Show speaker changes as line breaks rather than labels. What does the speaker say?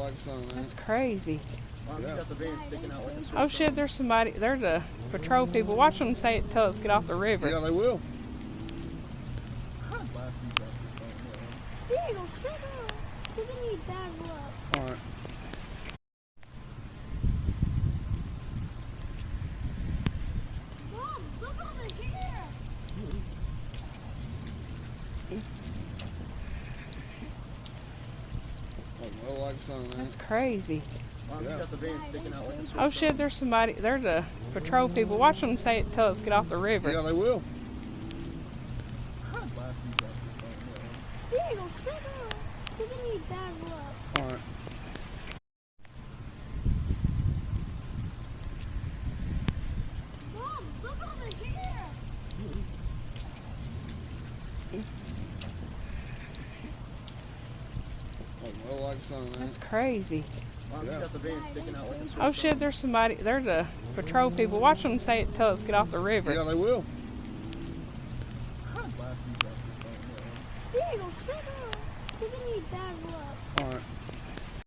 like some, man.
That's crazy.
Mom, you got the vein sticking out like a sword.
Oh shit, there's somebody. They're the patrol people. Watch them say it, tell us to get off the river.
Yeah, they will.
Diego, shut up. You're gonna need bad luck.
All right.
Mom, look over here.
Well, like some, man.
That's crazy.
Mom, you got the vein sticking out like a sword.
Oh shit, there's somebody. They're the patrol people. Watch them say it, tell us to get off the river.
Yeah, they will.
Diego, shut up. You're gonna need bad luck.
All right.
Mom, look over here.
Well, like some, man.
That's crazy.
Mom, you got the vein sticking out like a sword.
Oh shit, there's somebody. They're the patrol people. Watch them say it, tell us to get off the river.
Yeah, they will.
Diego, shut up. You're gonna need bad luck.
All right.